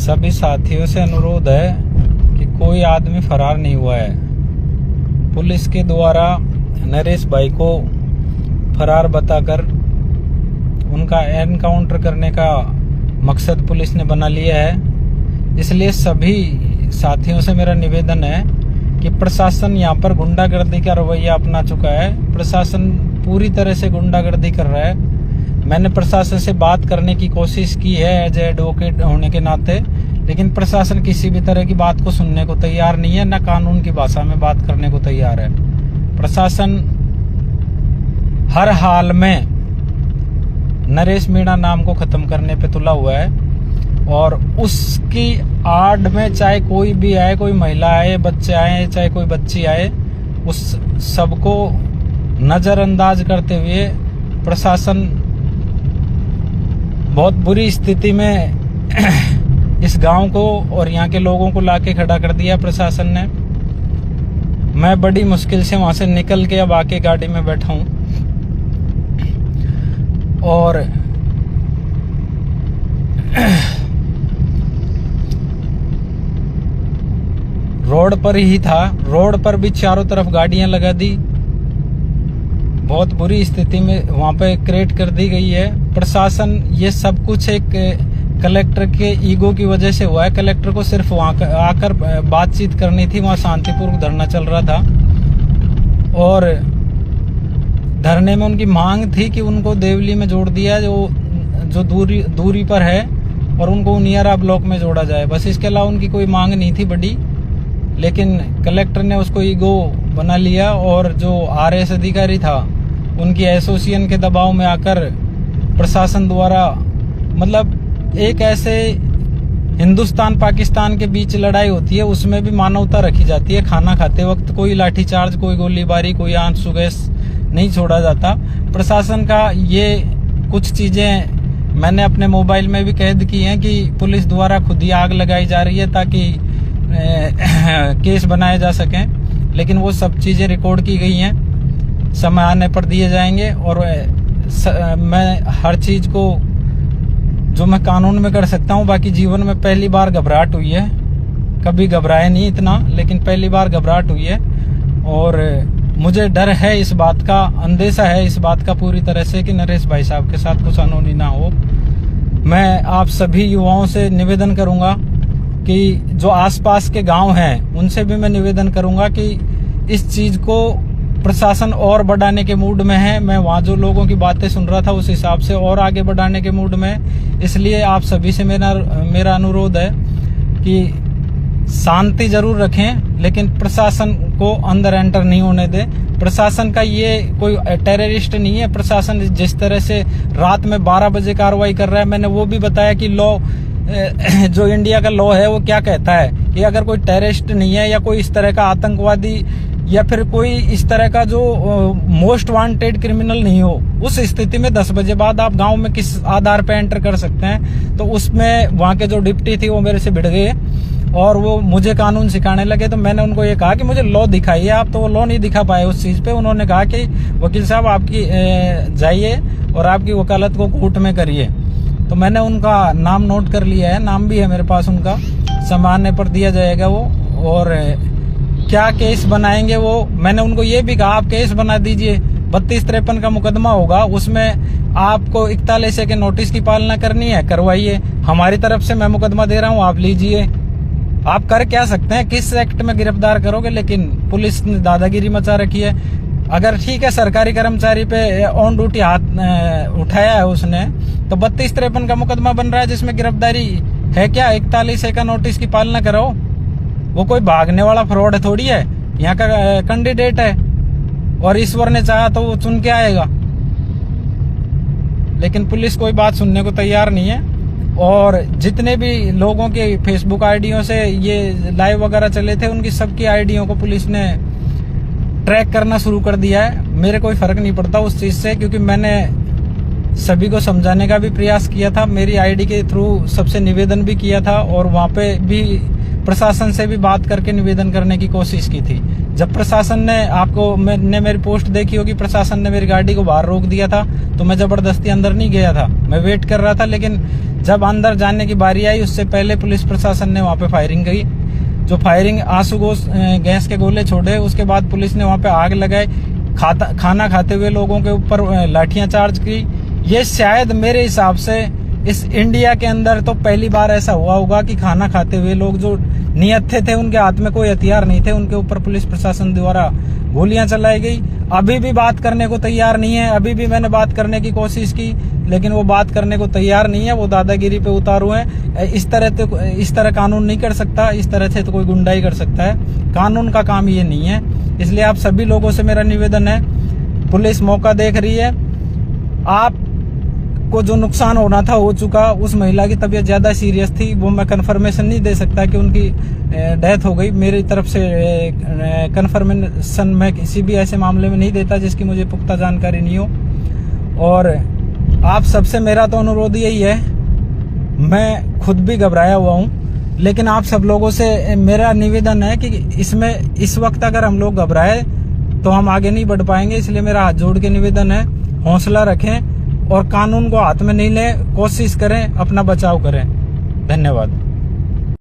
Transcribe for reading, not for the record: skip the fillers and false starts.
सभी साथियों से अनुरोध है कि कोई आदमी फरार नहीं हुआ है। पुलिस के द्वारा नरेश भाई को फरार बताकर उनका एनकाउंटर करने का मकसद पुलिस ने बना लिया है। इसलिए सभी साथियों से मेरा निवेदन है कि प्रशासन यहाँ पर गुंडागर्दी का रवैया अपना चुका है। प्रशासन पूरी तरह से गुंडागर्दी कर रहा है। मैंने प्रशासन से बात करने की कोशिश की है एज एडवोकेट होने के नाते, लेकिन प्रशासन किसी भी तरह की बात को सुनने को तैयार नहीं है, न कानून की भाषा में बात करने को तैयार है। प्रशासन हर हाल में नरेश मीणा नाम को खत्म करने पे तुला हुआ है और उसकी आड़ में चाहे कोई भी आए, कोई महिला आए, बच्चे आए, चाहे कोई बच्ची आए, उस सबको नजरअंदाज करते हुए प्रशासन बहुत बुरी स्थिति में इस गांव को और यहाँ के लोगों को लाके खड़ा कर दिया प्रशासन ने। मैं बड़ी मुश्किल से वहां से निकल के अब आके गाड़ी में बैठा हूं और रोड पर ही था। रोड पर भी चारों तरफ गाड़ियां लगा दी। बहुत बुरी स्थिति में वहां पे क्रिएट कर दी गई है। प्रशासन ये सब कुछ एक कलेक्टर के ईगो की वजह से हुआ है। कलेक्टर को सिर्फ वहां आकर बातचीत करनी थी। वहां शांतिपूर्वक धरना चल रहा था और धरने में उनकी मांग थी कि उनको देवली में जोड़ दिया जो दूरी पर है और उनको उनियारा ब्लॉक में जोड़ा जाए। बस इसके अलावा उनकी कोई मांग नहीं थी बड़ी, लेकिन कलेक्टर ने उसको ईगो बना लिया और जो आरएस अधिकारी था उनकी एसोसिएशन के दबाव में आकर प्रशासन द्वारा, मतलब एक ऐसे हिंदुस्तान पाकिस्तान के बीच लड़ाई होती है उसमें भी मानवता रखी जाती है। खाना खाते वक्त कोई लाठीचार्ज, कोई गोलीबारी, कोई आंसू गैस नहीं छोड़ा जाता। प्रशासन का ये कुछ चीजें मैंने अपने मोबाइल में भी कैद की हैं कि पुलिस द्वारा खुद ही आग लगाई जा रही है ताकि केस बनाए जा सकें, लेकिन वो सब चीजें रिकॉर्ड की गई हैं, समय आने पर दिए जाएंगे। और मैं हर चीज को जो मैं कानून में कर सकता हूँ, बाकी जीवन में पहली बार घबराहट हुई है, कभी घबराए नहीं इतना, लेकिन पहली बार घबराहट हुई है और मुझे डर है इस बात का, अंदेशा है इस बात का पूरी तरह से कि नरेश भाई साहब के साथ कुछ अनहोनी ना हो। मैं आप सभी युवाओं से निवेदन करूंगा कि जो आसपास के गांव हैं उनसे भी मैं निवेदन करूंगा कि इस चीज को प्रशासन और बढ़ाने के मूड में है। मैं वहां जो लोगों की बातें सुन रहा था उस हिसाब से और आगे बढ़ाने के मूड में है। इसलिए आप सभी से मेरा अनुरोध है कि शांति जरूर रखें, लेकिन प्रशासन को अंदर एंटर नहीं होने दें। प्रशासन का ये कोई टेररिस्ट नहीं है। प्रशासन जिस तरह से रात में 12 बजे कार्रवाई कर रहा है, मैंने वो भी बताया कि लॉ जो इंडिया का लॉ है वो क्या कहता है कि अगर कोई टेररिस्ट नहीं है या कोई इस तरह का आतंकवादी या फिर कोई इस तरह का जो मोस्ट वांटेड क्रिमिनल नहीं हो, उस स्थिति में 10 बजे बाद आप गांव में किस आधार पे एंटर कर सकते हैं। तो उसमें वहां के जो डिप्टी थी वो मेरे से भिड़ गए और वो मुझे कानून सिखाने लगे। तो मैंने उनको ये कहा कि मुझे लॉ दिखाइए आप, तो वो लॉ नहीं दिखा पाए उस चीज पे। उन्होंने कहा कि वकील साहब आपकी जाइए और आपकी वकालत को कोर्ट में करिए। तो मैंने उनका नाम नोट कर लिया है, नाम भी है मेरे पास उनका, सामान्य पर दिया जाएगा वो। और क्या केस बनाएंगे वो, मैंने उनको ये भी कहा आप केस बना दीजिए, 32-53 का मुकदमा होगा, उसमें आपको 41 के नोटिस की पालना करनी है, करवाइए। हमारी तरफ से मैं मुकदमा दे रहा हूँ, आप लीजिए। आप कर क्या सकते हैं, किस एक्ट में गिरफ्तार करोगे, लेकिन पुलिस ने दादागिरी मचा रखी है। अगर ठीक है सरकारी कर्मचारी पे ऑन ड्यूटी हाथ उठाया है उसने, तो 32-53 का मुकदमा बन रहा है जिसमें गिरफ्तारी है क्या, 41 का नोटिस की पालना करो। वो कोई भागने वाला फ्रॉड थोड़ी है, यहाँ का कैंडिडेट है और ईश्वर ने चाहा तो वो चुन के आएगा। लेकिन पुलिस कोई बात सुनने को तैयार नहीं है। और जितने भी लोगों के फेसबुक आईडियों से ये लाइव वगैरह चले थे, उनकी सबकी आईडियों को पुलिस ने ट्रैक करना शुरू कर दिया है। मेरे कोई फर्क नहीं पड़ता उस चीज से, क्योंकि मैंने सभी को समझाने का भी प्रयास किया था, मेरी आईडी के थ्रू सबसे निवेदन भी किया था और वहां पे भी प्रशासन से भी बात करके निवेदन करने की कोशिश की थी। जब प्रशासन ने आपको मैंने मेरी पोस्ट देखी होगी, प्रशासन ने मेरी गाड़ी को बाहर रोक दिया था तो मैं जबरदस्ती अंदर नहीं गया था, मैं वेट कर रहा था। लेकिन जब अंदर जाने की बारी आई उससे पहले पुलिस प्रशासन ने वहाँ पे फायरिंग की, जो फायरिंग आंसू गैस के गोले छोड़े। उसके बाद पुलिस ने वहाँ पे आग लगाई, खाना खाते हुए लोगों के ऊपर लाठियां चार्ज की। ये शायद मेरे हिसाब से इस इंडिया के अंदर तो पहली बार ऐसा हुआ होगा कि खाना खाते हुए लोग जो निहत्थे थे, उनके हाथ में कोई हथियार नहीं थे, उनके ऊपर पुलिस प्रशासन द्वारा गोलियां चलाई गई। अभी भी बात करने को तैयार नहीं है। अभी भी मैंने बात करने की कोशिश की लेकिन वो बात करने को तैयार नहीं है, वो दादागिरी पे उतारू है। इस तरह कानून नहीं कर सकता, इस तरह से तो कोई गुंडा ही कर सकता है, कानून का काम ये नहीं है। इसलिए आप सभी लोगों से मेरा निवेदन है, पुलिस मौका देख रही है, आप को जो नुकसान होना था हो चुका। उस महिला की तबीयत ज्यादा सीरियस थी, वो मैं कंफर्मेशन नहीं दे सकता कि उनकी डेथ हो गई। मेरी तरफ से कंफर्मेशन मैं किसी भी ऐसे मामले में नहीं देता जिसकी मुझे पुख्ता जानकारी नहीं हो। और आप सबसे मेरा तो अनुरोध यही है, मैं खुद भी घबराया हुआ हूँ, लेकिन आप सब लोगों से मेरा निवेदन है कि इसमें इस वक्त अगर हम लोग घबराए तो हम आगे नहीं बढ़ पाएंगे। इसलिए मेरा हाथ जोड़ के निवेदन है, हौसला रखें और कानून को हाथ में नहीं लें, कोशिश करें, अपना बचाव करें। धन्यवाद।